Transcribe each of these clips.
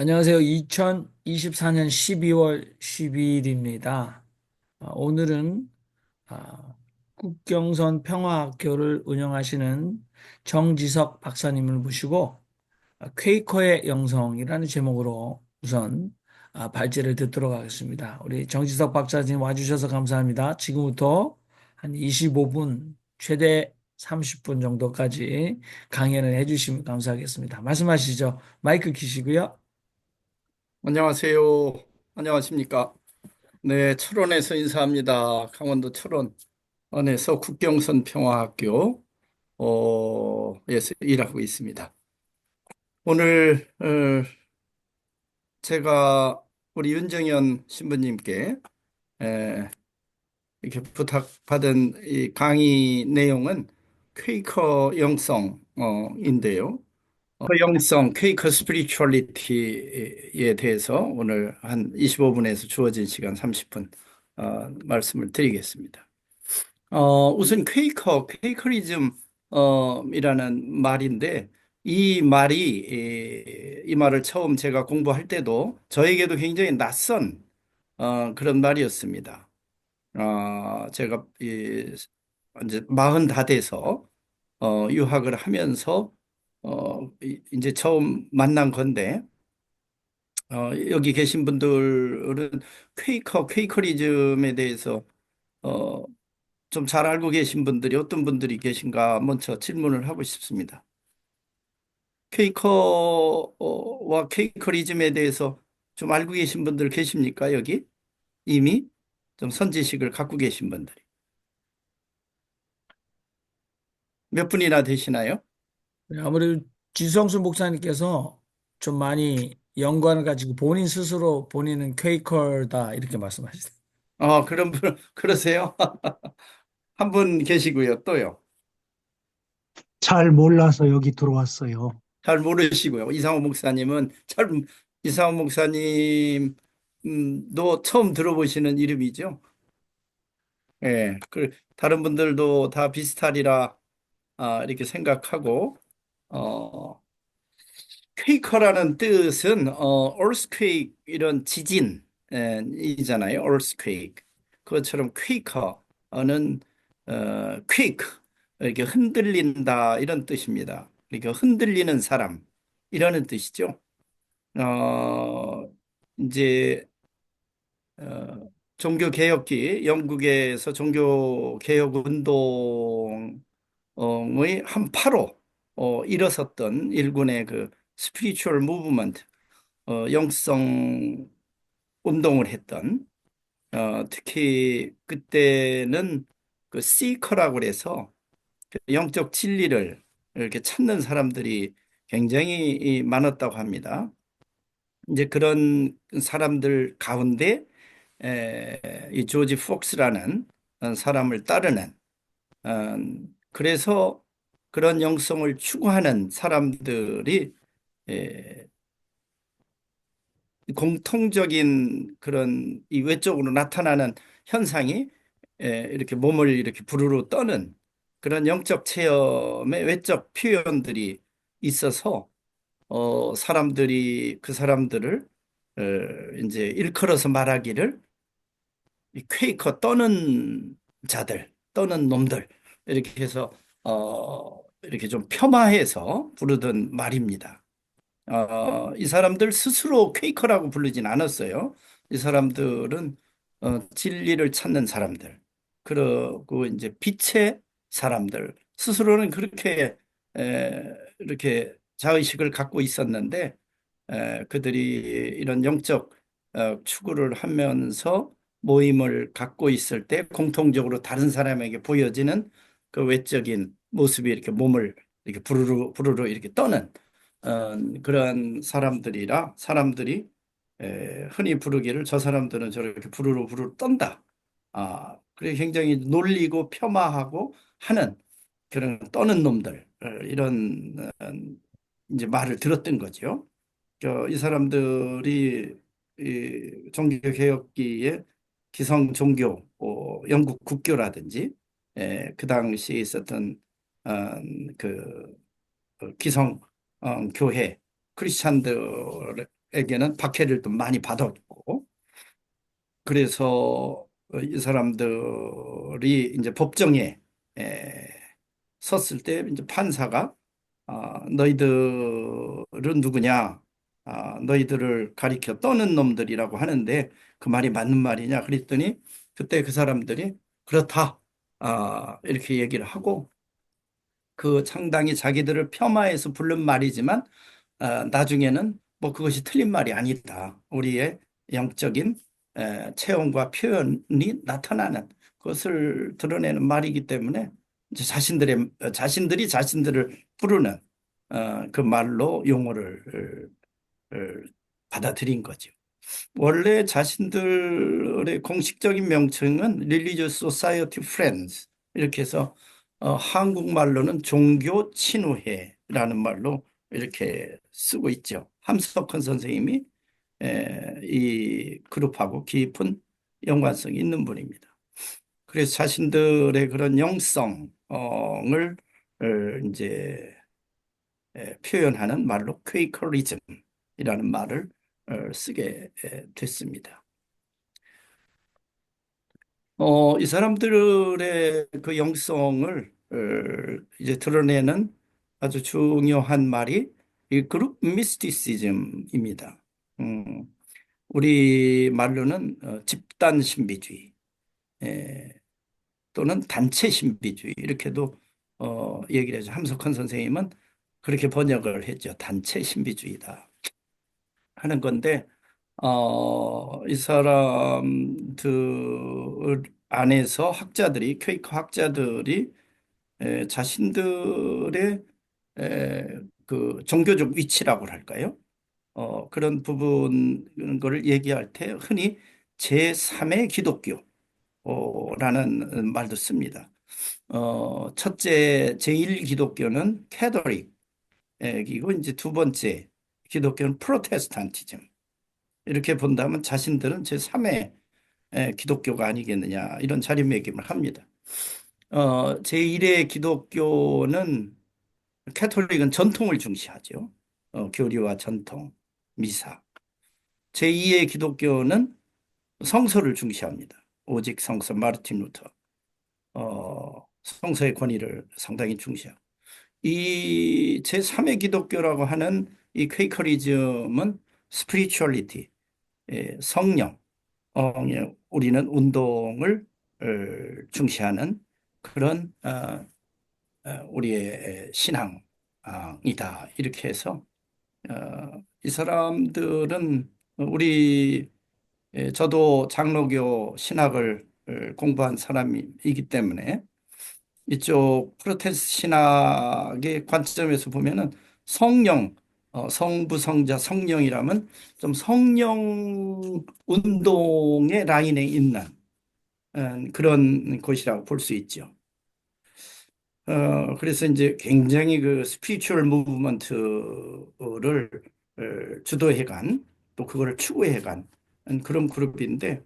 안녕하세요. 2024년 12월 12일입니다. 오늘은 국경선 평화학교를 운영하시는 정지석 박사님을 모시고 퀘이커의 영성이라는 제목으로 우선 발제를 듣도록 하겠습니다. 우리 정지석 박사님 와주셔서 감사합니다. 지금부터 한 25분, 최대 30분 정도까지 강연을 해주시면 감사하겠습니다. 말씀하시죠. 마이크 키시고요. 안녕하세요. 안녕하십니까. 네, 철원에서 인사합니다. 강원도 철원 안에서 국경선 평화학교 에서 일하고 있습니다. 오늘 제가 우리 윤정현 신부님께 에, 이렇게 부탁받은 이 강의 내용은 퀘이커 영성인데요. 영성, 퀘이커 스피리추얼리티에 대해서 오늘 한 25분에서 주어진 시간 30분 말씀을 드리겠습니다. 우선 퀘이커리즘 이라는 말인데 이 말이 이 말을 처음 제가 공부할 때도 저에게도 굉장히 낯선 그런 말이었습니다. 제가 이제 40 다 돼서 유학을 하면서 이제 처음 만난 건데 여기 계신 분들은 퀘이커리즘에 대해서 어, 좀 잘 알고 계신 분들이 어떤 분들이 계신가 먼저 질문을 하고 싶습니다. 퀘이커와 퀘이커리즘에 대해서 좀 알고 계신 분들 계십니까? 여기 이미 좀 선지식을 갖고 계신 분들이 몇 분이나 되시나요? 네, 아무래도 지성수 목사님께서 좀 많이 연관을 가지고 본인 스스로 본인은 퀘이커다 이렇게 말씀하시죠. 그런 분 그러세요? 한 분 계시고요. 또요. 잘 몰라서 여기 들어왔어요. 잘 모르시고요. 이상호 목사님 도 처음 들어보시는 이름이죠. 예. 다른 분들도 다 비슷하리라 이렇게 생각하고 어 퀘이커라는 뜻은 earthquake 이런 지진이잖아요. earthquake. 그것처럼 퀘이커는 quake 이렇게 흔들린다 이런 뜻입니다. 그러니까 흔들리는 사람 이라는 뜻이죠. 어 이제 종교개혁기 영국에서 종교개혁 운동의 한파로 일어섰던 일군의 그 스피리추얼 무브먼트 영성 운동을 했던 특히 그때는 그 시커라고 그래서 그 영적 진리를 이렇게 찾는 사람들이 굉장히 많았다고 합니다. 이제 그런 사람들 가운데 이 조지 폭스라는 사람을 따르는 어, 그래서 그런 영성을 추구하는 사람들이 에, 공통적인 그런 이 외적으로 나타나는 현상이 이렇게 몸을 이렇게 부르르 떠는 그런 영적 체험의 외적 표현들이 있어서 사람들이 그 사람들을 이제 일컬어서 말하기를 이 퀘이커 떠는 자들, 떠는 놈들 이렇게 해서 이렇게 좀 폄하해서 부르던 말입니다. 이 사람들 스스로 퀘이커라고 부르진 않았어요. 이 사람들은 진리를 찾는 사람들, 그리고 이제 빛의 사람들 스스로는 그렇게 이렇게 자의식을 갖고 있었는데 그들이 이런 영적 추구를 하면서 모임을 갖고 있을 때 공통적으로 다른 사람에게 보여지는 그 외적인 모습이 이렇게 몸을 이렇게 부르르 부르르 이렇게 떠는 그러한 사람들이라 사람들이 흔히 부르기를 저 사람들은 저렇게 부르르 부르르 떤다. 그래 굉장히 놀리고 폄하하고 하는 그런 떠는 놈들 이런 이제 말을 들었던 거죠. 이 사람들이 이 종교개혁기에 기성 종교, 영국 국교라든지 그 당시에 있었던 어, 그 기성 교회 크리스찬들 사람들에게는 박해를 또 많이 받았고, 그래서 이 사람들이 이제 법정에 에, 섰을 때 이제 판사가 너희들은 누구냐? 너희들을 가리켜 떠는 놈들이라고 하는데 그 말이 맞는 말이냐? 그랬더니 그때 그 사람들이 그렇다. 이렇게 얘기를 하고 그 상당히 자기들을 폄하해서 부른 말이지만 나중에는 뭐 그것이 틀린 말이 아니다. 우리의 영적인 체험과 표현이 나타나는 그것을 드러내는 말이기 때문에 이제 자신들이 자신들을 부르는 그 말로 용어를 받아들인 거죠. 원래 자신들의 공식적인 명칭은 Religious Society Friends 이렇게 해서 한국말로는 종교 친우회라는 말로 이렇게 쓰고 있죠. 함석헌 선생님이 이 그룹하고 깊은 연관성이 있는 분입니다. 그래서 자신들의 그런 영성을 이제 표현하는 말로 퀘이커리즘이라는 말을 쓰게 됐습니다. 이 사람들의 그 영성을 이제 드러내는 아주 중요한 말이 이 그룹 미스티시즘입니다. 음, 우리 말로는 집단 신비주의 또는 단체 신비주의 이렇게도 얘기를 하죠. 함석헌 선생님은 그렇게 번역을 했죠. 단체 신비주의다 하는 건데 이 사람들 안에서 학자들이, 퀘이커 학자들이 자신들의 그 종교적 위치라고 할까요? 그런 부분, 거를 얘기할 때 흔히 제3의 기독교라는 말도 씁니다. 첫째, 제1 기독교는 캐톨릭이고, 이제 두 번째 기독교는 프로테스탄티즘. 이렇게 본다면 자신들은 제3의 기독교가 아니겠느냐 이런 자리매김을 합니다. 제1의 기독교는 캐톨릭은 전통을 중시하죠. 교리와 전통, 미사. 제2의 기독교는 성서를 중시합니다. 오직 성서 마르틴 루터. 성서의 권위를 상당히 중시하고. 이 제3의 기독교라고 하는 이 퀘이커리즘은 스피리추얼리티, 성령, 예, 우리는 운동을 중시하는 그런 우리의 신앙이다. 이렇게 해서 이 사람들은 저도 장로교 신학을 공부한 사람이기 때문에 이쪽 프로테스트 신학의 관점에서 보면은 성령, 성부, 성자, 성령이라면 좀 성령 운동의 라인에 있는 그런 곳이라고 볼 수 있죠. 그래서 이제 굉장히 그 스피리추얼 무브먼트를 주도해간 또 그거를 추구해간 그런 그룹인데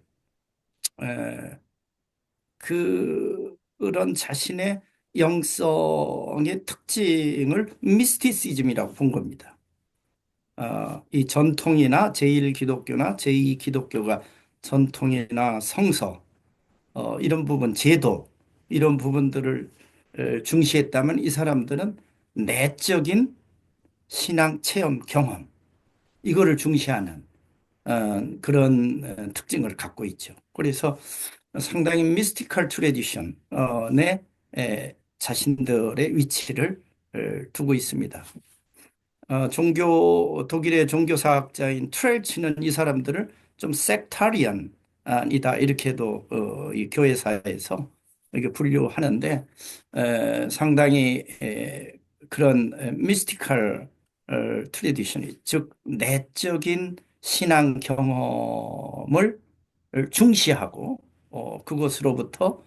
그런 자신의 영성의 특징을 미스티시즘이라고 본 겁니다. 이 전통이나 제1 기독교나 제2 기독교가 전통이나 성서, 이런 부분, 제도, 이런 부분들을 중시했다면 이 사람들은 내적인 신앙 체험 경험, 이거를 중시하는 그런 특징을 갖고 있죠. 그래서 상당히 미스티컬 트레디션에 자신들의 위치를 두고 있습니다. 독일의 종교사학자인 트렐치는 이 사람들을 좀 섹타리언이다 이렇게도 이 교회사에서 이렇게 분류하는데 상당히 그런 미스티컬 트레디션이 즉 내적인 신앙 경험을 중시하고 그것으로부터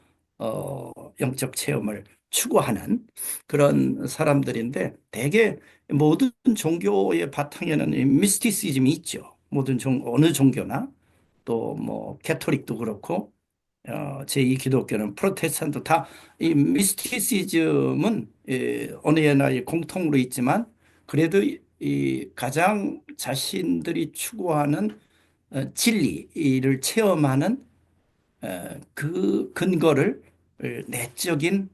영적 체험을 추구하는 그런 사람들인데 대개 모든 종교의 바탕에는 이 미스티시즘이 있죠. 어느 종교나 또 뭐 캐톨릭도 그렇고 제2 기독교는 프로테스탄트 다 이 미스티시즘은 어느 나라에 공통으로 있지만 그래도 이 가장 자신들이 추구하는 진리를 체험하는 그 근거를 내적인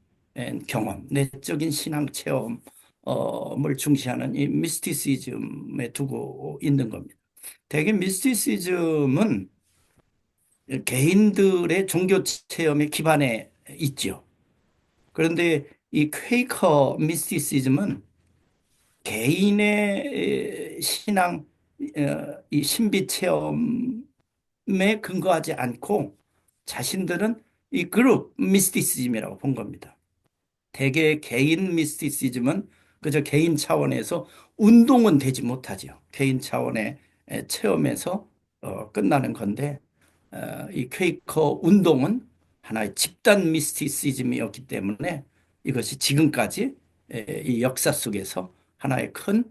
경험, 내적인 신앙 체험을 중시하는 이 미스티시즘에 두고 있는 겁니다. 대개 미스티시즘은 개인들의 종교 체험에 기반해 있죠. 그런데 이 퀘이커 미스티시즘은 개인의 신앙, 이 신비 체험에 근거하지 않고 자신들은 이 그룹 미스티시즘이라고 본 겁니다. 대개 개인 미스티시즘은 그저 개인 차원에서 운동은 되지 못하죠. 개인 차원의 체험에서 끝나는 건데 이 퀘이커 운동은 하나의 집단 미스티시즘이었기 때문에 이것이 지금까지 이 역사 속에서 하나의 큰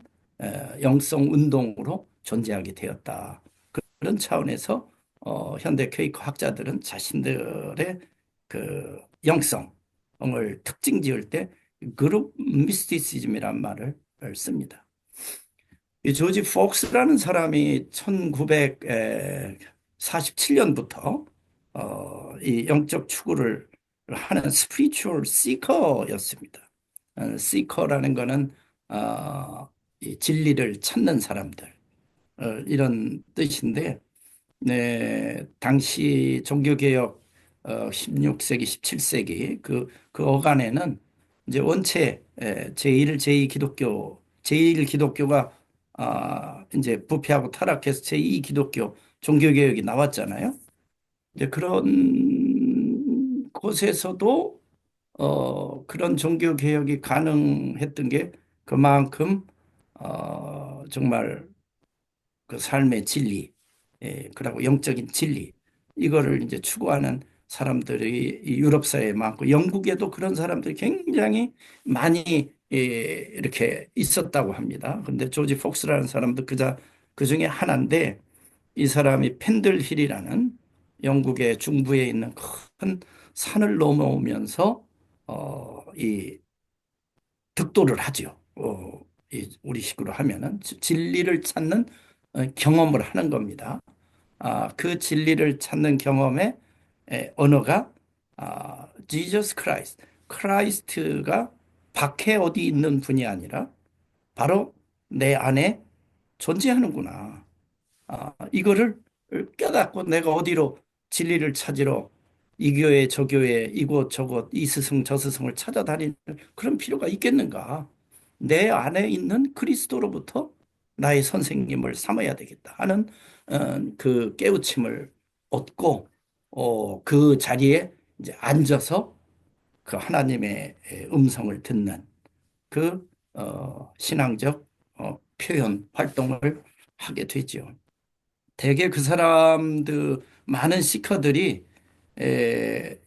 영성 운동으로 존재하게 되었다. 그런 차원에서 현대 퀘이커 학자들은 자신들의 그 영성을 특징 지을 때 그룹 미스티시즘이란 말을 씁니다. 이 조지 폭스라는 사람이 1947년부터 이 영적 추구를 하는 스피리추얼 시커였습니다. 시커라는 거는 이 진리를 찾는 사람들 이런 뜻인데 네, 당시 종교개혁 16세기, 17세기 그 어간에는 이제 원체 제1, 제2 기독교, 제1 기독교가 이제 부패하고 타락해서 제2 기독교 종교개혁이 나왔잖아요. 이제 그런 곳에서도 그런 종교개혁이 가능했던 게 그만큼 정말 그 삶의 진리, 그리고 영적인 진리, 이거를 이제 추구하는 사람들이 이 유럽 사회에 많고 영국에도 그런 사람들이 굉장히 많이 이렇게 있었다고 합니다. 근데 조지 폭스라는 사람도 그 중에 하나인데 이 사람이 펜들힐이라는 영국의 중부에 있는 큰 산을 넘어오면서 이 득도를 하죠. 우리 식으로 하면은 진리를 찾는 경험을 하는 겁니다. 그 진리를 찾는 경험의 언어가 Jesus Christ, 크라이스트가 밖에 어디 있는 분이 아니라 바로 내 안에 존재하는구나. 이거를 깨닫고 내가 어디로 진리를 찾으러 이 교회 저 교회 이곳 저곳 이 스승 저 스승을 찾아다니는 그런 필요가 있겠는가? 내 안에 있는 그리스도로부터 나의 선생님을 삼아야 되겠다 하는 그 깨우침을 얻고 그 자리에 이제 앉아서 그 하나님의 음성을 듣는 그 신앙적 표현 활동을 하게 되죠. 대개 그 사람들 많은 시커들이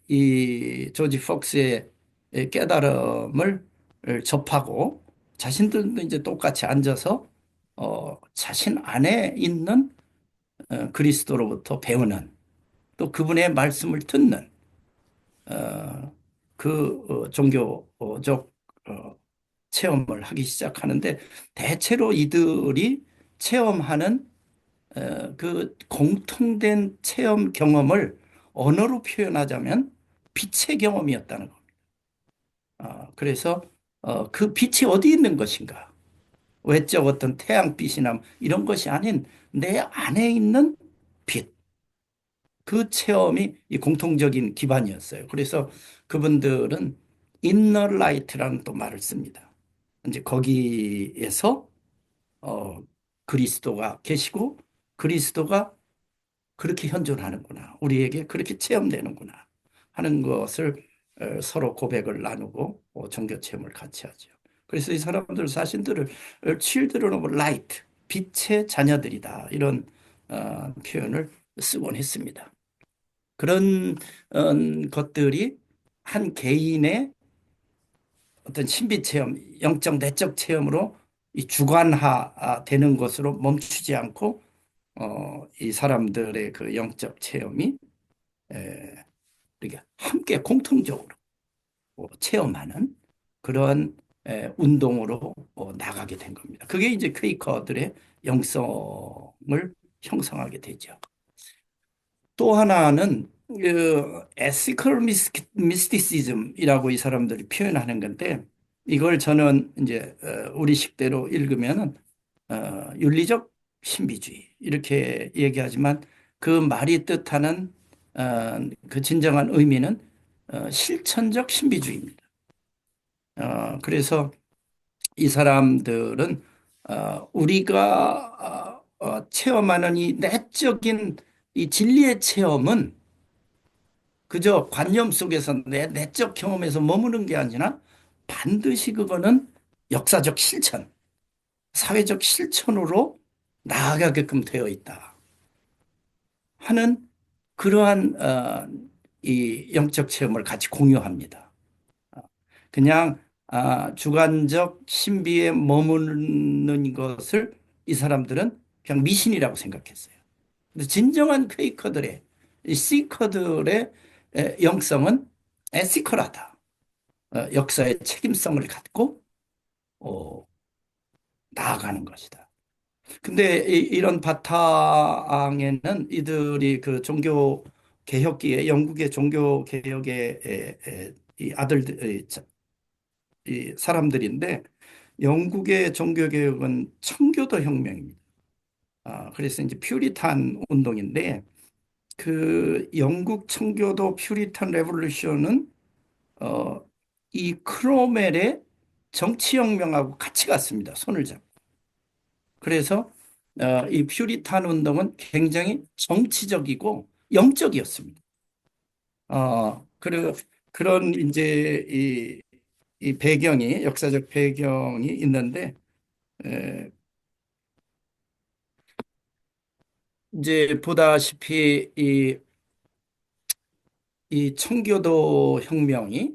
이 조지 폭스의 깨달음을 접하고 자신들도 이제 똑같이 앉아서 자신 안에 있는 그리스도로부터 배우는 또 그분의 말씀을 듣는 종교적 체험을 하기 시작하는데 대체로 이들이 체험하는 그 공통된 체험 경험을 언어로 표현하자면 빛의 경험이었다는 겁니다. 그래서 그 빛이 어디 있는 것인가? 외적 어떤 태양빛이나 이런 것이 아닌 내 안에 있는 빛. 그 체험이 이 공통적인 기반이었어요. 그래서 그분들은 inner light라는 또 말을 씁니다. 이제 거기에서 어, 그리스도가 계시고 그리스도가 그렇게 현존하는구나. 우리에게 그렇게 체험되는구나. 하는 것을 서로 고백을 나누고 종교 체험을 같이 하죠. 그래서 이 사람들 자신들을 children of light, 빛의 자녀들이다. 이런 표현을 쓰곤 했습니다. 그런 것들이 한 개인의 어떤 신비 체험, 영적 내적 체험으로 이 주관화 되는 것으로 멈추지 않고 이 사람들의 그 영적 체험이 이렇게 함께 공통적으로 체험하는 그런 운동으로 나가게 된 겁니다. 그게 이제 퀘이커들의 영성을 형성하게 되죠. 또 하나는 그 에시컬 미스티시즘이라고 이 사람들이 표현하는 건데 이걸 저는 이제 우리식대로 읽으면은 윤리적 신비주의 이렇게 얘기하지만 그 말이 뜻하는 그 진정한 의미는 실천적 신비주의입니다. 그래서 이 사람들은 우리가 체험하는 이 내적인 이 진리의 체험은 그저 관념 속에서 내 내적 경험에서 머무는 게 아니라 반드시 그거는 역사적 실천, 사회적 실천으로 나아가게끔 되어 있다 하는 그러한 이 영적 체험을 같이 공유합니다. 그냥 주관적 신비에 머무는 것을 이 사람들은 그냥 미신이라고 생각했어요. 근데 진정한 퀘이커들의 이 시커들의 영성은 에시컬하다. 역사의 책임성을 갖고 어, 나아가는 것이다. 근데 런 바탕에는 이들이 그 종교 개혁기에 영국의 종교 개혁의 이 아들들 이 사람들인데 영국의 종교 개혁은 청교도 혁명입니다. 그래서 이제 퓨리탄 운동인데 그 영국 청교도 퓨리탄 레볼루션은 어, 이 크로멜의 정치혁명하고 같이 갔습니다. 손을 잡고. 그래서 이 퓨리탄 운동은 굉장히 정치적이고 영적이었습니다. 그리고 그런 이제 이 배경이 역사적 배경이 있는데 에, 이제 보다시피 이 청교도 혁명이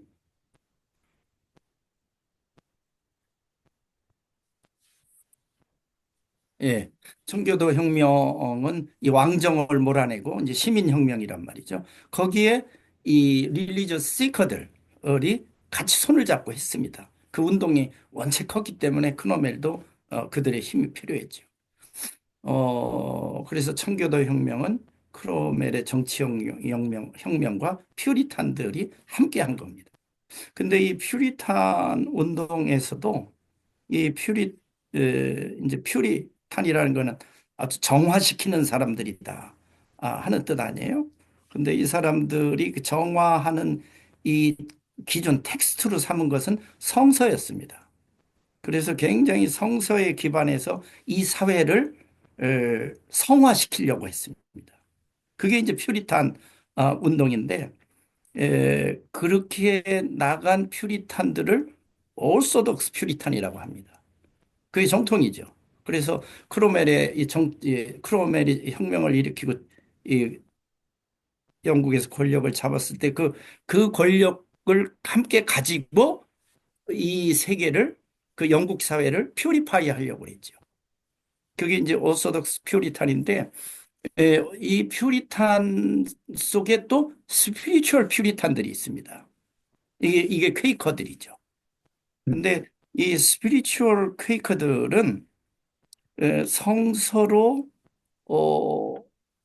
예, 청교도 혁명은 이 왕정을 몰아내고 이제 시민혁명이란 말이죠. 거기에 이 릴리저스 시커들이 같이 손을 잡고 했습니다. 그 운동이 원체 컸기 때문에 크노멜도 그들의 힘이 필요했죠. 그래서 청교도 혁명은 크로멜의 혁명과 퓨리탄들이 함께 한 겁니다. 근데 이 퓨리탄 운동에서도 이 이제 퓨리탄이라는 거는 아주 정화시키는 사람들이다. 하는 뜻 아니에요? 근데 이 사람들이 그 정화하는 이 기존 텍스트로 삼은 것은 성서였습니다. 그래서 굉장히 성서에 기반해서 이 사회를 성화시키려고 했습니다. 그게 이제 퓨리탄 운동인데 그렇게 나간 퓨리탄들을 오소독스 퓨리탄이라고 합니다. 그게 정통이죠. 그래서 크로멜이 혁명을 일으키고 이 영국에서 권력을 잡았을 때 그 권력을 함께 가지고 이 세계를 그 영국 사회를 퓨리파이 하려고 했죠. 그게 이제 오소독스 퓨리탄인데 이 퓨리탄 속에 또 스피리추얼 퓨리탄들이 있습니다. 이게 퀘이커들이죠. 근데 이 스피리추얼 퀘이커들은 성서로 어,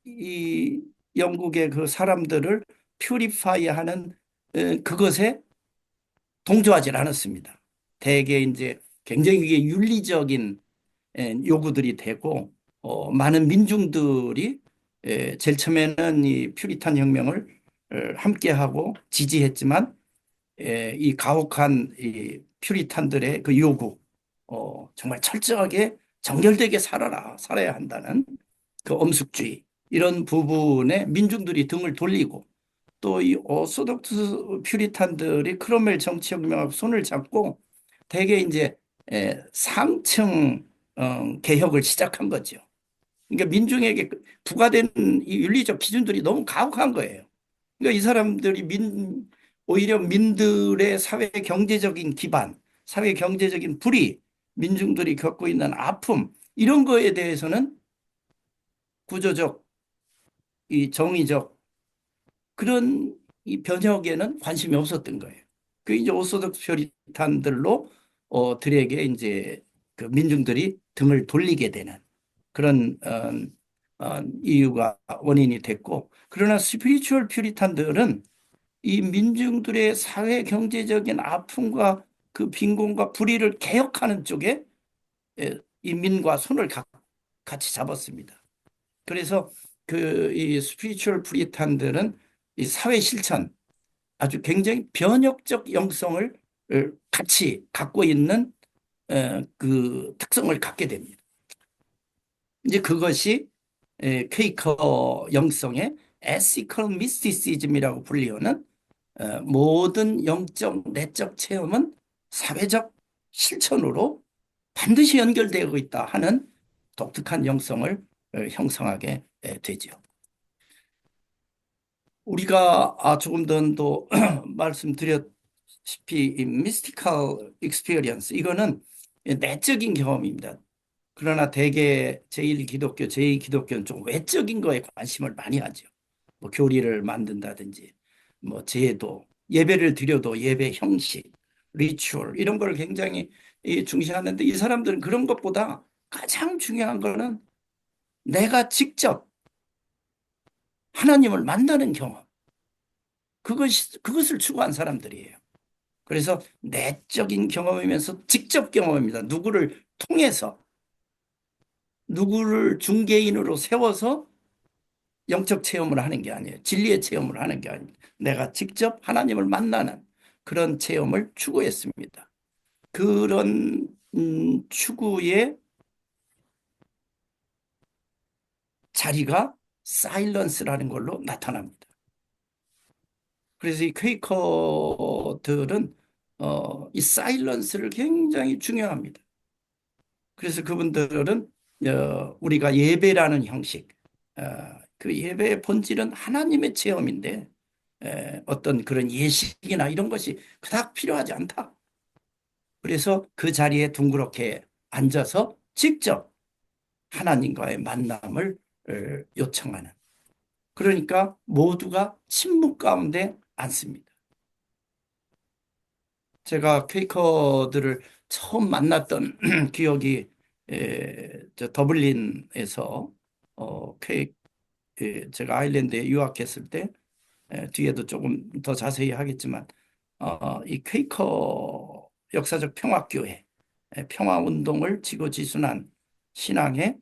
이 영국의 그 사람들을 퓨리파이 하는 그것에 동조하지 않았습니다. 대개 이제 굉장히 이게 윤리적인 요구들이 되고 많은 민중들이 제일 처음에는 이 퓨리탄 혁명을 함께하고 지지했지만 이 가혹한 이 퓨리탄들의 그 요구, 정말 철저하게 정결되게 살아야 한다는 그 엄숙주의 이런 부분에 민중들이 등을 돌리고 또 이 오소독스 퓨리탄들이 크롬웰 정치혁명하고 손을 잡고 대개 이제 상층 개혁을 시작한 거죠. 그러니까 민중에게 부과된 이 윤리적 기준들이 너무 가혹한 거예요. 그러니까 이 사람들이 오히려 민들의 사회 경제적인 기반, 사회 경제적인 불이, 민중들이 겪고 있는 아픔, 이런 거에 대해서는 구조적, 이 정의적 그런 이 변혁에는 관심이 없었던 거예요. 그 이제 오소독스 퓨리탄들로 들에게 이제 그 민중들이 등을 돌리게 되는 그런 이유가 원인이 됐고, 그러나 스피리추얼 퓨리탄들은 이 민중들의 사회 경제적인 아픔과 그 빈곤과 불의를 개혁하는 쪽에 이 민과 손을 같이 잡았습니다. 그래서 그 이 스피리추얼 퓨리탄들은 이 사회 실천, 아주 굉장히 변혁적 영성을 같이 갖고 있는 그 특성을 갖게 됩니다. 이제 그것이 퀘이커 영성의 에시컬 미스티시즘이라고 불리우는 모든 영적 내적 체험은 사회적 실천으로 반드시 연결되고 있다 하는 독특한 영성을 형성하게 되죠. 우리가 조금 전도 말씀드렸다시피 이 미스티컬 익스피리언스, 이거는 내적인 경험입니다. 그러나 대개 제1기독교, 제2기독교는 좀 외적인 거에 관심을 많이 하죠. 뭐 교리를 만든다든지, 뭐 제도, 예배를 드려도 예배 형식, 리추얼 이런 걸 굉장히 중시하는데, 이 사람들은 그런 것보다 가장 중요한 거는 내가 직접 하나님을 만나는 경험, 그것을 추구한 사람들이에요. 그래서 내적인 경험이면서 직접 경험입니다. 누구를 통해서, 누구를 중개인으로 세워서 영적 체험을 하는 게 아니에요. 진리의 체험을 하는 게 아니에요. 내가 직접 하나님을 만나는 그런 체험을 추구했습니다. 그런 추구의 자리가 사일런스라는 걸로 나타납니다. 그래서 이 퀘이커들은 이 사일런스를 굉장히 중요합니다. 그래서 그분들은 우리가 예배라는 형식, 어, 그 예배의 본질은 하나님의 체험인데 어떤 그런 예식이나 이런 것이 그닥 필요하지 않다. 그래서 그 자리에 둥그렇게 앉아서 직접 하나님과의 만남을 요청하는. 그러니까 모두가 침묵 가운데 앉습니다. 제가 퀘이커들을 처음 만났던 기억이 저 더블린에서 제가 아일랜드에 유학했을 때, 뒤에도 조금 더 자세히 하겠지만 이 퀘이커 역사적 평화교회, 평화운동을 지고지순한 신앙의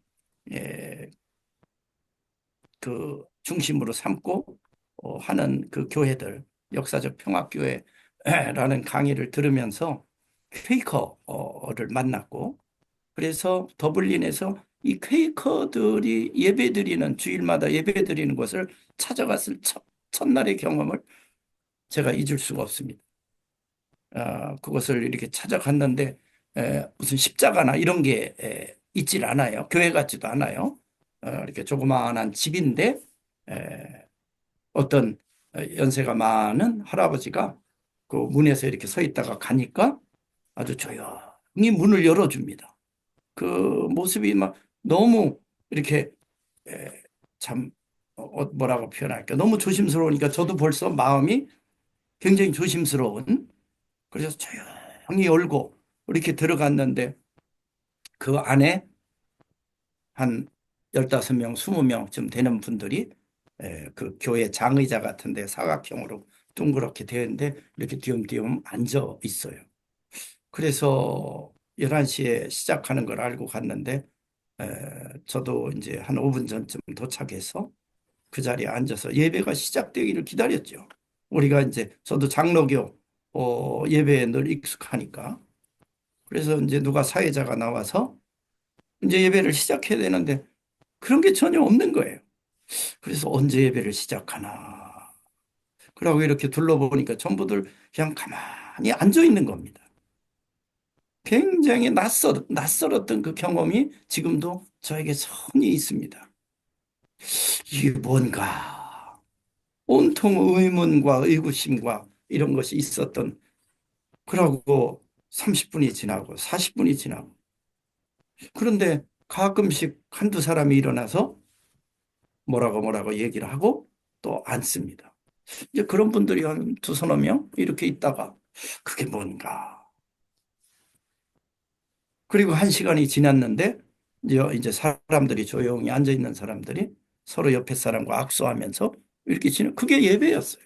에, 그 중심으로 삼고 하는 그 교회들, 역사적 평화교회라는 강의를 들으면서 퀘이커를 만났고, 그래서 더블린에서 이 퀘이커들이 예배드리는, 주일마다 예배드리는 곳을 찾아갔을 첫날의 경험을 제가 잊을 수가 없습니다. 그것을 이렇게 찾아갔는데 무슨 십자가나 이런 게 있질 않아요. 교회 같지도 않아요. 이렇게 조그마한 집인데 어떤 연세가 많은 할아버지가 그 문에서 이렇게 서 있다가 가니까 아주 조용히 문을 열어줍니다. 그 모습이 막 너무 이렇게 참 뭐라고 표현할까, 너무 조심스러우니까 저도 벌써 마음이 굉장히 조심스러운, 그래서 조용히 열고 이렇게 들어갔는데 그 안에 한 15명, 20명쯤 되는 분들이 그 교회 장의자 같은데 사각형으로 둥그렇게 되는데 이렇게 띄엄띄엄 앉아 있어요. 그래서 11시에 시작하는 걸 알고 갔는데 저도 이제 한 5분 전쯤 도착해서 그 자리에 앉아서 예배가 시작되기를 기다렸죠. 우리가 이제 저도 장로교 예배에 늘 익숙하니까. 그래서 이제 누가 사회자가 나와서 이제 예배를 시작해야 되는데 그런 게 전혀 없는 거예요. 그래서 언제 예배를 시작하나. 그러고 이렇게 둘러보니까 전부들 그냥 가만히 앉아 있는 겁니다. 굉장히 낯설었던 그 경험이 지금도 저에게 선히 있습니다. 이게 뭔가 온통 의문과 의구심과 이런 것이 있었던, 그러고 30분이 지나고 40분이 지나고, 그런데 가끔씩 한두 사람이 일어나서 뭐라고 얘기를 하고 또 앉습니다. 이제 그런 분들이 한 두서너 명 이렇게 있다가 그게 뭔가. 그리고 한 시간이 지났는데 이제 사람들이 조용히 앉아 있는 사람들이 서로 옆에 사람과 악수하면서 이렇게 그게 예배였어요.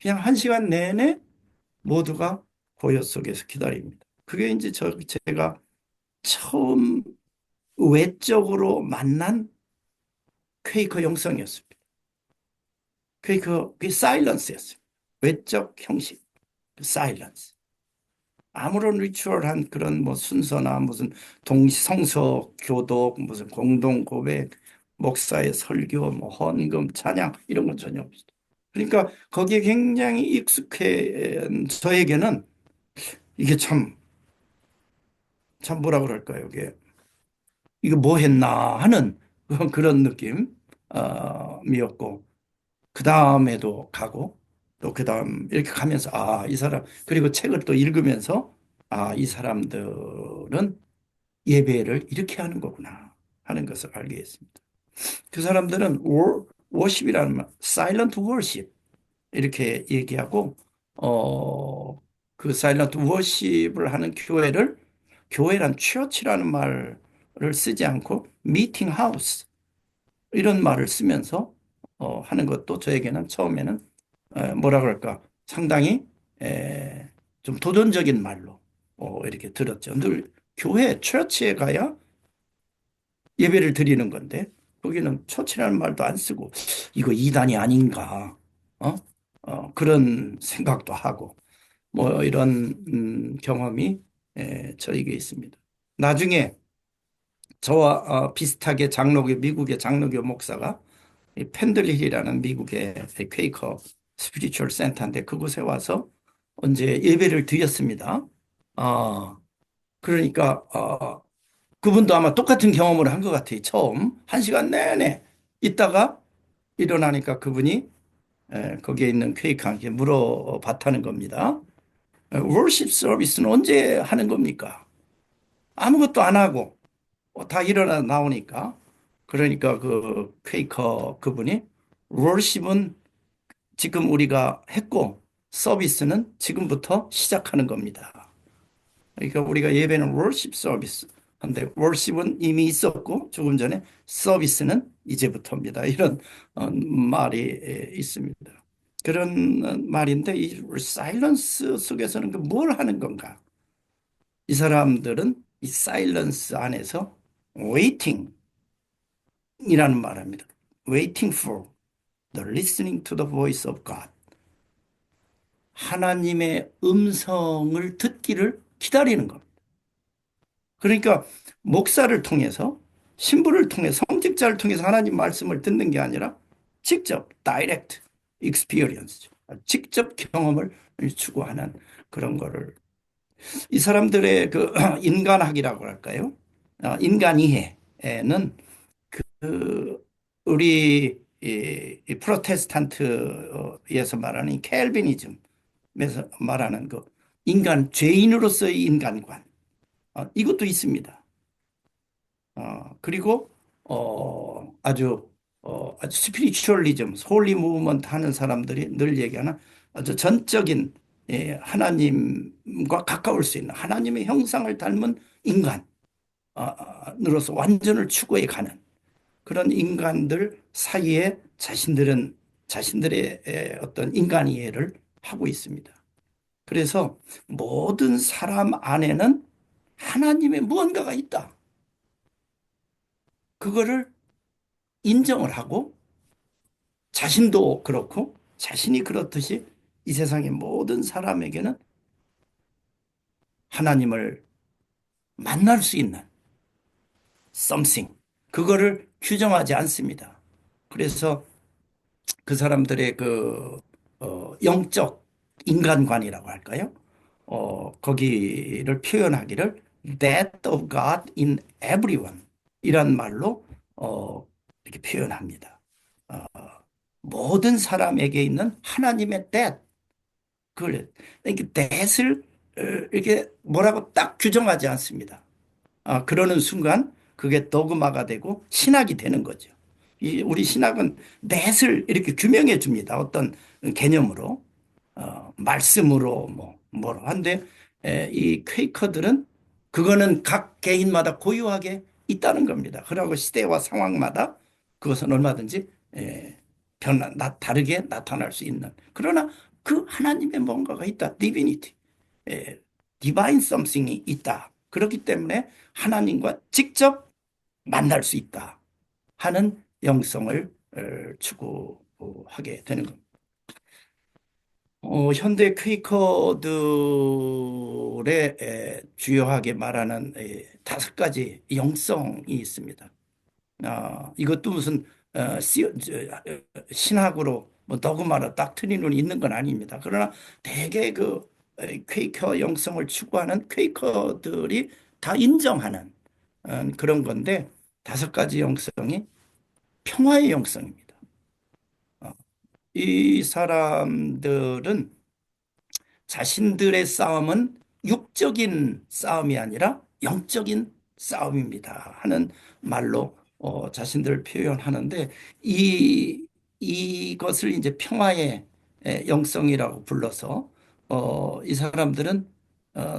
그냥 한 시간 내내 모두가 고요 속에서 기다립니다. 그게 이제 제가 처음 외적으로 만난 퀘이커 영성이었습니다. 그게 사일런스였어요. 외적 형식, 사일런스. 아무런 리추얼한 그런 뭐 순서나 무슨 성서 교독, 무슨 공동 고백, 목사의 설교, 뭐 헌금, 찬양 이런 건 전혀 없어요. 그러니까 거기에 굉장히 익숙해 저에게는 이게 참 뭐라 그럴까요? 이게 뭐 했나 하는 그런 느낌이었고 그 다음에도 가고 또 그 다음 이렇게 가면서 이 사람 그리고 책을 또 읽으면서 이 사람들은 예배를 이렇게 하는 거구나 하는 것을 알게 했습니다. 그 사람들은 워십이라는 말, 사일런트 워십 이렇게 얘기하고 그 사일런트 워십을 하는 교회란 처치라는 말을 쓰지 않고 미팅 하우스 이런 말을 쓰면서 하는 것도 저에게는 처음에는 뭐라 그럴까 상당히 좀 도전적인 말로 이렇게 들었죠. 늘 교회 처치에 가야 예배를 드리는 건데 거기는 처치라는 말도 안 쓰고 이거 이단이 아닌가 그런 생각도 하고 뭐 이런 경험이 저에게 있습니다. 나중에 저와 비슷하게 미국의 장로교 목사가 이 펜들힐이라는 미국의 퀘이커 스피리추얼 센터인데 그곳에 와서 언제 예배를 드렸습니다. 아, 그러니까 그분도 아마 똑같은 경험을 한 것 같아요. 처음 한 시간 내내 있다가 일어나니까 그분이 거기에 있는 퀘이커한테 물어봤다는 겁니다. 월십 서비스는 언제 하는 겁니까? 아무것도 안 하고 다 일어나 나오니까 그러니까 그 퀘이커 그분이 월십은 지금 우리가 했고 서비스는 지금부터 시작하는 겁니다. 그러니까 우리가 예배는 월십 서비스 한데 월십은 이미 있었고 조금 전에 서비스는 이제부터입니다. 이런 말이 있습니다. 그런 말인데 이 사일런스 속에서는 뭘 하는 건가? 이 사람들은 이 사일런스 안에서 waiting이라는 말합니다. waiting for the listening to the voice of God. 하나님의 음성을 듣기를 기다리는 겁니다. 그러니까 목사를 통해서 신부를 통해 성직자를 통해서 하나님 말씀을 듣는 게 아니라 직접 direct experience, 직접 경험을 추구하는 그런 거를 이 사람들의 그 인간학이라고 할까요? 인간 이해는 그 우리 이 프로테스탄트에서 말하는 이 켈비니즘에서 말하는 그 죄인으로서의 인간관 이것도 있습니다. 그리고 아주 스피리추얼리즘, 홀리 무브먼트 하는 사람들이 늘 얘기하는 아주 전적인 하나님과 가까울 수 있는 하나님의 형상을 닮은 인간으로서 완전을 추구해 가는 그런 인간들 사이에 자신들의 어떤 인간 이해를 하고 있습니다. 그래서 모든 사람 안에는 하나님의 무언가가 있다. 그거를 인정을 하고 자신도 그렇고 자신이 그렇듯이 이 세상의 모든 사람에게는 하나님을 만날 수 있는 something 그거를 규정하지 않습니다. 그래서 그 사람들의 영적 인간관이라고 할까요? 거기를 표현하기를 that of God in everyone 이란 말로 이렇게 표현합니다. 어, 모든 사람에게 있는 하나님의 that 이렇게 that을 이렇게 뭐라고 딱 규정하지 않습니다. 그러는 순간 그게 도그마가 되고 신학이 되는 거죠. 우리 신학은 넷을 이렇게 규명해 줍니다. 어떤 개념으로, 말씀으로, 뭐로. 한데, 이 퀘이커들은 그거는 각 개인마다 고유하게 있다는 겁니다. 그러고 시대와 상황마다 그것은 얼마든지 다르게 나타날 수 있는. 그러나 그 하나님의 뭔가가 있다. 디비니티. 디바인 썸씽이 있다. 그렇기 때문에 하나님과 직접 만날 수 있다 하는 영성을 추구하게 되는 겁니다. 현대 퀘이커들의 주요하게 말하는 다섯 가지 영성이 있습니다. 이것도 무슨 신학으로 뭐 도그마나 닥트린으로 있는 건 아닙니다. 그러나 대개 그 퀘이커 영성을 추구하는 퀘이커들이 다 인정하는 그런 건데 다섯 가지 영성이 평화의 영성입니다. 어, 이 사람들은 자신들의 싸움은 육적인 싸움이 아니라 영적인 싸움입니다 하는 말로 자신들을 표현하는데 이것을 이제 평화의 영성이라고 불러서 이 사람들은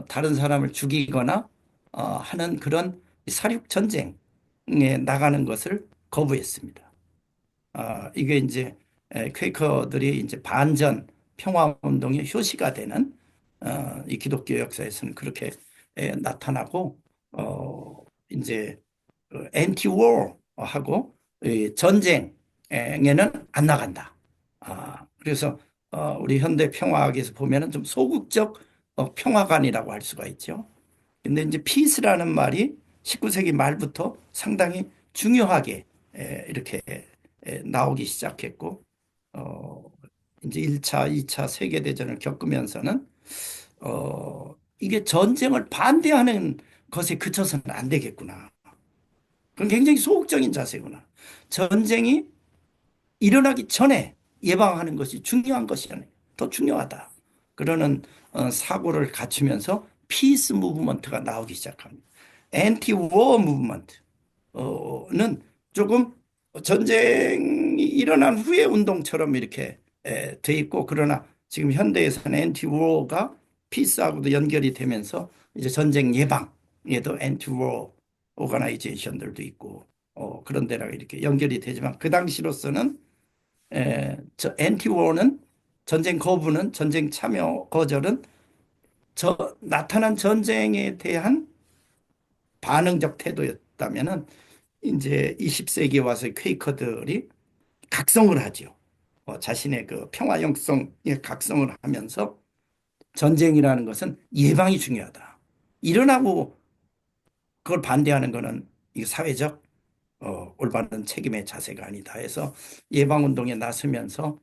다른 사람을 죽이거나 하는 그런 사륙 전쟁에 나가는 것을 거부했습니다. 이게 이제 퀘이커들이 이제 반전 평화 운동의 효시가 되는 이 기독교 역사에서는 그렇게 나타나고 이제 엔티 워하고 전쟁에는 안 나간다. 그래서 우리 현대 평화학에서 보면은 좀 소극적 평화관이라고 할 수가 있죠. 근데 이제 피스라는 말이 19세기 말부터 상당히 중요하게 이렇게 나오기 시작했고, 어, 이제 1차, 2차 세계대전을 겪으면서는, 이게 전쟁을 반대하는 것에 그쳐서는 안 되겠구나. 그건 굉장히 소극적인 자세구나. 전쟁이 일어나기 전에 예방하는 것이 중요한 것이 아니에요. 더 중요하다. 그러는 사고를 갖추면서 피스 무브먼트가 나오기 시작합니다. 엔티 워 무브먼트는 조금 전쟁이 일어난 후의 운동처럼 이렇게 돼 있고 그러나 지금 현대에서는 엔티 워가 피스하고도 연결이 되면서 이제 전쟁 예방에도 엔티 워 오가나이제이션들도 있고 그런 데랑 이렇게 연결이 되지만 그 당시로서는 저 엔티워는 전쟁 거부는 전쟁 참여 거절은 나타난 전쟁에 대한 반응적 태도였다면은 이제 20세기에 와서 퀘이커들이 각성을 하죠. 자신의 그 평화 영성에 각성을 하면서 전쟁이라는 것은 예방이 중요하다. 일어나고 그걸 반대하는 것은 이 사회적 올바른 책임의 자세가 아니다 해서 예방운동에 나서면서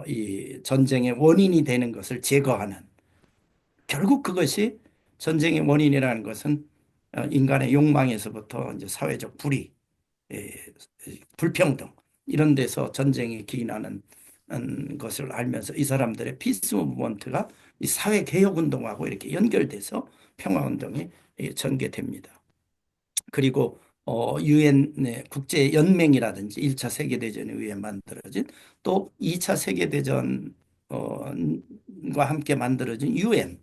이 전쟁의 원인이 되는 것을 제거하는 결국 그것이 전쟁의 원인이라는 것은 인간의 욕망에서부터 이제 사회적 불의, 예, 불평등 이런 데서 전쟁이 기인하는 것을 알면서 이 사람들의 피스 무브먼트가 이 사회 개혁 운동하고 이렇게 연결돼서 평화 운동이 전개됩니다. 그리고 유엔 국제 연맹이라든지 1차 세계대전에 의해 만들어진 또 2차 세계대전과 함께 만들어진 유엔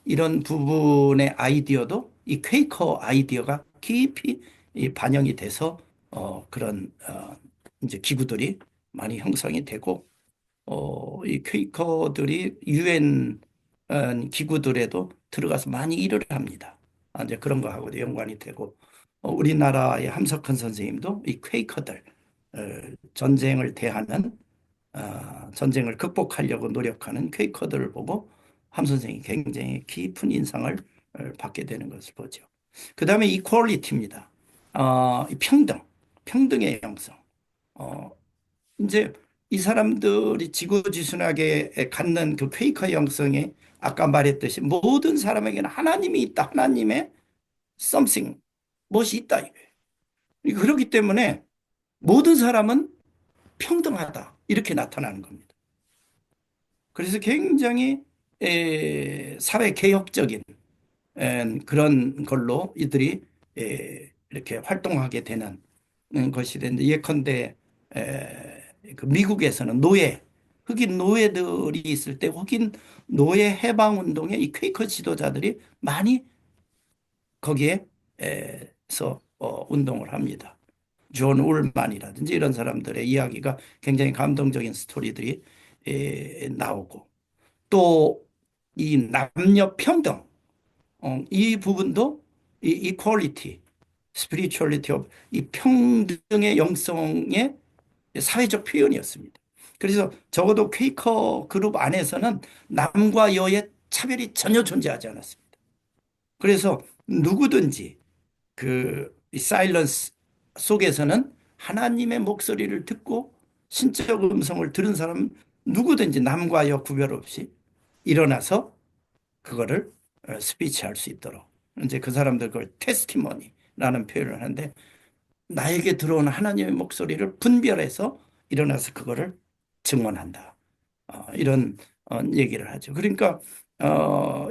이런 부분의 아이디어도 이 퀘이커 아이디어가 깊이 반영이 돼서 그런 이제 기구들이 많이 형성이 되고 이 퀘이커들이 유엔 기구들에도 들어가서 많이 일을 합니다. 이제 그런 거하고도 연관이 되고 우리나라의 함석헌 선생님도 이 퀘이커들 어, 전쟁을 대하는 전쟁을 극복하려고 노력하는 퀘이커들을 보고 함 선생이 굉장히 깊은 인상을 받게 되는 것을 보죠. 그 다음에 이퀄리티입니다. 평등의 영성. 어, 이제 이 사람들이 지고지순하게 갖는 그 퀘이커 영성에 아까 말했듯이 모든 사람에게는 하나님이 있다. 하나님의 something, 무엇이 있다. 그렇기 때문에 모든 사람은 평등하다. 이렇게 나타나는 겁니다. 그래서 굉장히 사회 개혁적인 그런 걸로 이들이 이렇게 활동하게 되는 것이 되는데 예컨대 그 미국에서는 흑인 노예들이 있을 때 흑인 노예 해방 운동에 이 퀘이커 지도자들이 많이 거기에서 운동을 합니다. 존 울만이라든지 이런 사람들의 이야기가 굉장히 감동적인 스토리들이 나오고 또 이 남녀 평등 이 부분도 이 이퀄리티, 스피리추얼리티 오브 이 평등의 영성의 사회적 표현이었습니다. 그래서 적어도 퀘이커 그룹 안에서는 남과 여의 차별이 전혀 존재하지 않았습니다. 그래서 누구든지 사일런스 속에서는 하나님의 목소리를 듣고 신적 음성을 들은 사람 누구든지 남과 여 구별 없이 일어나서 그거를 스피치할 수 있도록 이제 그 사람들 그걸 테스티머니라는 표현을 하는데 나에게 들어오는 하나님의 목소리를 분별해서 일어나서 그거를 증언한다. 이런 얘기를 하죠. 그러니까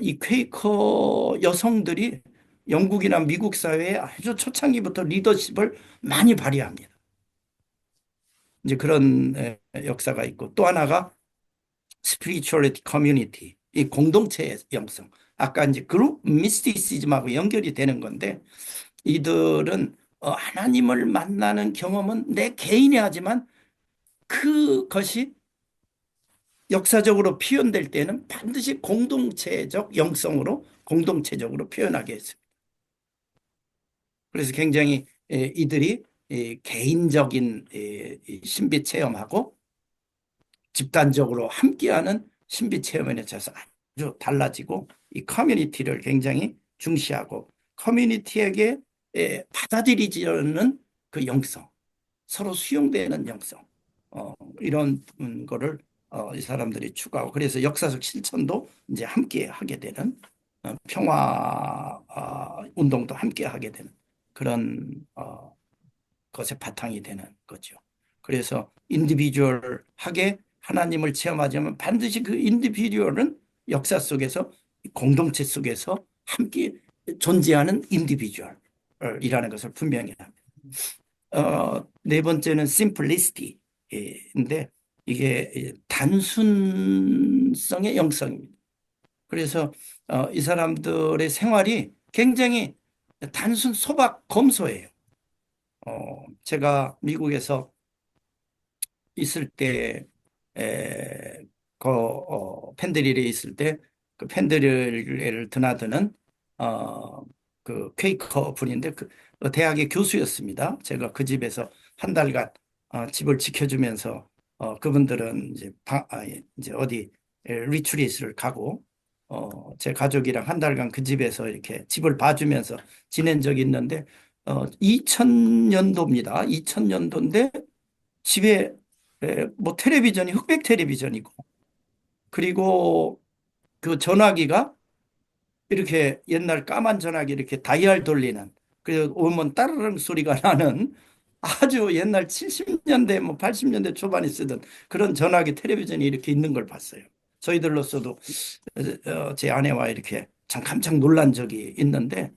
이 퀘이커 여성들이 영국이나 미국 사회에 아주 초창기부터 리더십을 많이 발휘합니다. 이제 그런 역사가 있고 또 하나가 스피리추얼리티 커뮤니티, 이 공동체의 영성. 아까 이제 그룹 미스티시즘하고 연결이 되는 건데 이들은 하나님을 만나는 경험은 내 개인이 하지만 그것이 역사적으로 표현될 때는 반드시 공동체적 영성으로 공동체적으로 표현하게 했습니다. 그래서 굉장히 이들이 개인적인 신비 체험하고 집단적으로 함께하는 신비 체험에 있어서 아주 달라지고 이 커뮤니티를 굉장히 중시하고 커뮤니티에게 받아들이지는 그 영성, 서로 수용되는 영성, 이런 거를 이 사람들이 추구하고 그래서 역사적 실천도 이제 함께 하게 되는 평화 운동도 함께 하게 되는 그런 것의 바탕이 되는 거죠. 그래서 인디비주얼하게 하나님을 체험하자면 반드시 그 인디비주얼은 역사 속에서 공동체 속에서 함께 존재하는 인디비주얼이라는 것을 분명히 합니다. 네 번째는 심플리시티인데 이게 단순성의 영성입니다. 그래서 이 사람들의 생활이 굉장히 단순 소박 검소해요. 제가 미국에서 있을 때, 펜드릴에 있을 때, 그 펜드릴을 드나드는, 그 퀘이커 분인데, 대학의 교수였습니다. 제가 그 집에서 한 달간, 집을 지켜주면서, 그분들은 이제 어디, 리트리트를 가고, 제 가족이랑 한 달간 그 집에서 이렇게 집을 봐주면서 지낸 적이 있는데, 2000년도입니다. 2000년도인데 집에 뭐 텔레비전이 흑백 텔레비전이고 그리고 그 전화기가 이렇게 옛날 까만 전화기 이렇게 다이얼 돌리는 그래서 오면 따르릉 소리가 나는 아주 옛날 70년대 뭐 80년대 초반에 쓰던 그런 전화기 텔레비전이 이렇게 있는 걸 봤어요. 저희들로서도 제 아내와 이렇게 참 깜짝 놀란 적이 있는데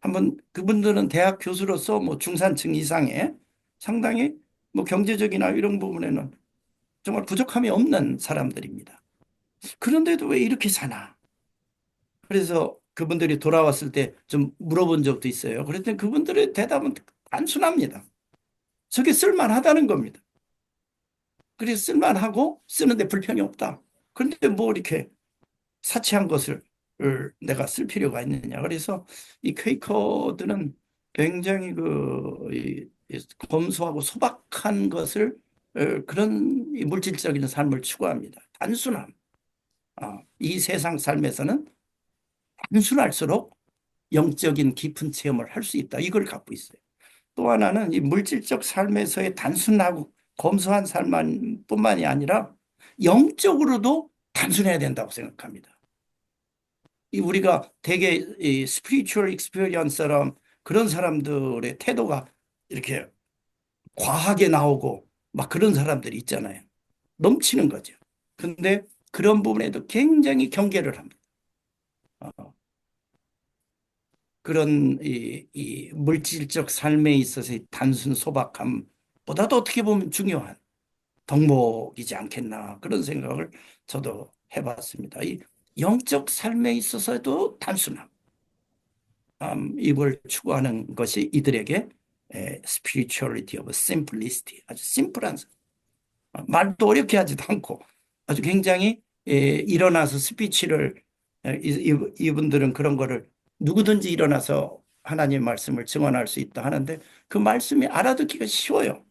한번 그분들은 대학 교수로서 뭐 중산층 이상의 상당히 뭐 경제적이나 이런 부분에는 정말 부족함이 없는 사람들입니다. 그런데도 왜 이렇게 사나? 그래서 그분들이 돌아왔을 때 좀 물어본 적도 있어요. 그랬더니 그분들의 대답은 단순합니다. 저게 쓸만하다는 겁니다. 그래서 쓸만하고 쓰는데 불편이 없다. 그런데 뭐 이렇게 사치한 것을 내가 쓸 필요가 있느냐. 그래서 이 퀘이커들은 굉장히 이 검소하고 소박한 것을 그런 이 물질적인 삶을 추구합니다. 단순함. 이 세상 삶에서는 단순할수록 영적인 깊은 체험을 할 수 있다. 이걸 갖고 있어요. 또 하나는 이 물질적 삶에서의 단순하고 검소한 삶뿐만이 아니라 영적으로도 단순해야 된다고 생각합니다. 우리가 되게 이 스피리추얼 익스피리언스처럼 그런 사람들의 태도가 이렇게 과하게 나오고 막 그런 사람들이 있잖아요. 넘치는 거죠. 근데 그런 부분에도 굉장히 경계를 합니다. 어, 그런 이 물질적 삶에 있어서의 단순 소박함보다도 어떻게 보면 중요한 덕목이지 않겠나 그런 생각을 저도 해봤습니다. 이 영적 삶에 있어서도 단순함. 이걸 추구하는 것이 이들에게 spirituality of simplicity, 아주 심플한 말도 어렵게 하지도 않고 아주 굉장히 일어나서 스피치를 이분들은 그런 거를 누구든지 일어나서 하나님 말씀을 증언할 수 있다 하는데 그 말씀이 알아듣기가 쉬워요.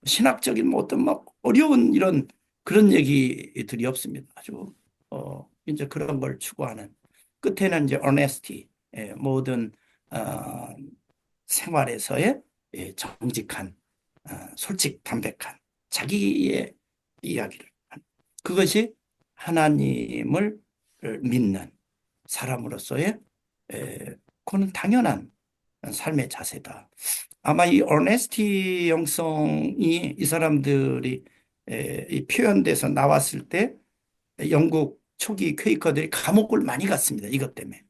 신학적인 뭐 어떤 막 어려운 이런 그런 얘기들이 없습니다. 아주 이제 그런 걸 추구하는 끝에는 이제 honesty, 모든 어, 생활에서의 정직한 솔직 담백한 자기의 이야기를 하는 그것이 하나님을 믿는 사람으로서의 그는 당연한 삶의 자세다. 아마 이 어네스티 영성이 이 사람들이 이 표현돼서 나왔을 때 영국 초기 퀘이커들이 감옥을 많이 갔습니다. 이것 때문에.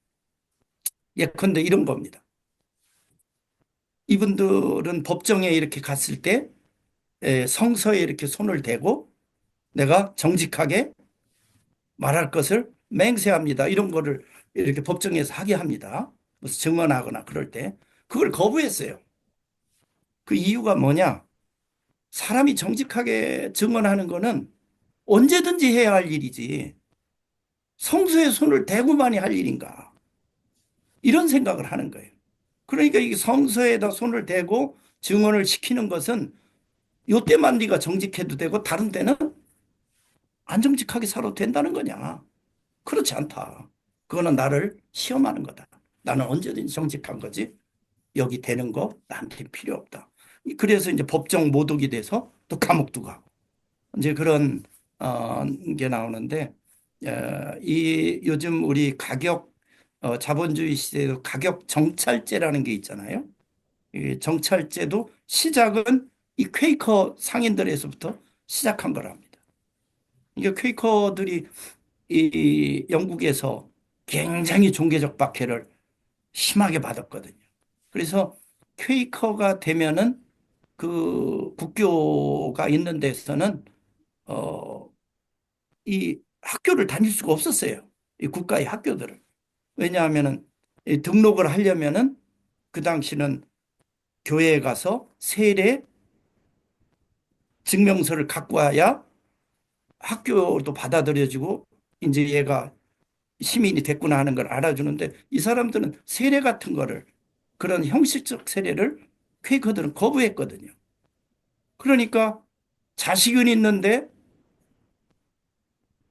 예컨대 이런 겁니다. 이분들은 법정에 이렇게 갔을 때 성서에 이렇게 손을 대고 내가 정직하게 말할 것을 맹세합니다. 이런 거를 이렇게 법정에서 하게 합니다. 무슨 증언하거나 그럴 때. 그걸 거부했어요. 그 이유가 뭐냐? 사람이 정직하게 증언하는 거는 언제든지 해야 할 일이지. 성수에 손을 대고만이 할 일인가. 이런 생각을 하는 거예요. 그러니까 이 성서에다 손을 대고 증언을 시키는 것은 요때만 네가 정직해도 되고 다른 때는 안 정직하게 살아도 된다는 거냐. 그렇지 않다. 그거는 나를 시험하는 거다. 나는 언제든지 정직한 거지. 여기 되는 거 나한테 필요 없다. 그래서 이제 법정 모독이 돼서 또 감옥도 가고. 이제 그런 게 나오는데 이 요즘 우리 가격 자본주의 시대에도 가격 정찰제라는 게 있잖아요. 이 정찰제도 시작은 이 퀘이커 상인들에서부터 시작한 거랍니다. 이게 퀘이커들이 이 영국에서 굉장히 종교적 박해를 심하게 받았거든요. 그래서 퀘이커가 되면은 그 국교가 있는 데서는 어, 이 학교를 다닐 수가 없었어요. 이 국가의 학교들을. 왜냐하면은 이 등록을 하려면은 그 당시는 교회에 가서 세례 증명서를 갖고 와야 학교도 받아들여지고 이제 얘가 시민이 됐구나 하는 걸 알아주는데 이 사람들은 세례 같은 거를 그런 형식적 세례를 퀘이커들은 거부했거든요. 그러니까 자식은 있는데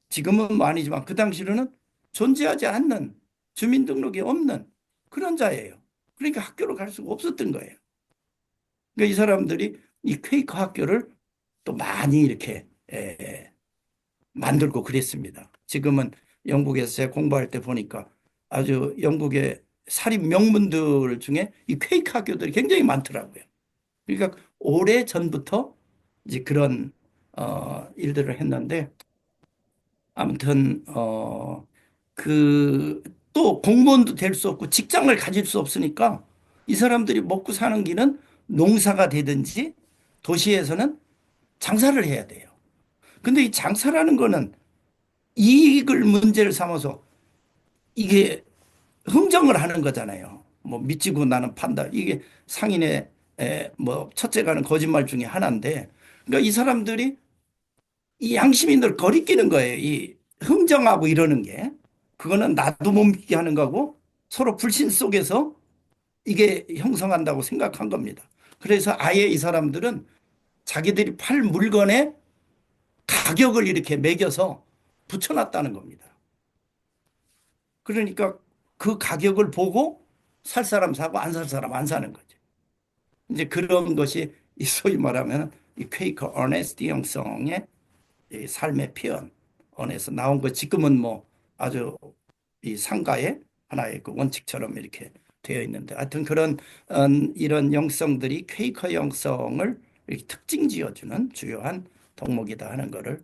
지금은 뭐 아니지만 그 당시로는 존재하지 않는 주민등록이 없는 그런 자예요. 그러니까 학교를 갈 수가 없었던 거예요. 그러니까 이 사람들이 이 퀘이커 학교를 또 많이 이렇게 만들고 그랬습니다. 지금은 영국에서 제가 공부할 때 보니까 아주 영국의 사립 명문들 중에 이 퀘이크 학교들이 굉장히 많더라고요. 그러니까 오래 전부터 이제 그런 일들을 했는데 아무튼 그 또 공무원도 될 수 없고 직장을 가질 수 없으니까 이 사람들이 먹고 사는 길은 농사가 되든지 도시에서는 장사를 해야 돼요. 근데 이 장사라는 거는 이익을 문제를 삼아서 이게 흥정을 하는 거잖아요. 뭐 미치고 나는 판다. 이게 상인의 뭐 첫째가는 거짓말 중에 하나인데, 그러니까 이 사람들이 이 양심이 늘 거리끼는 거예요. 이 흥정하고 이러는 게 그거는 나도 못 믿게 하는 거고 서로 불신 속에서 이게 형성한다고 생각한 겁니다. 그래서 아예 이 사람들은 자기들이 팔 물건에 가격을 이렇게 매겨서 붙여놨다는 겁니다. 그러니까 그 가격을 보고 살 사람 사고 안 살 사람 안 사는 거죠. 이제 그런 것이 이 소위 말하면 이 퀘이커 어네스티 형성의 이 삶의 표현에서 나온 거 지금은 뭐 아주 이 상가의 하나의 그 원칙처럼 이렇게 되어 있는데 하여튼 그런 이런 영성들이 퀘이커 영성을 이렇게 특징 지어주는 주요한 덕목이다 하는 거를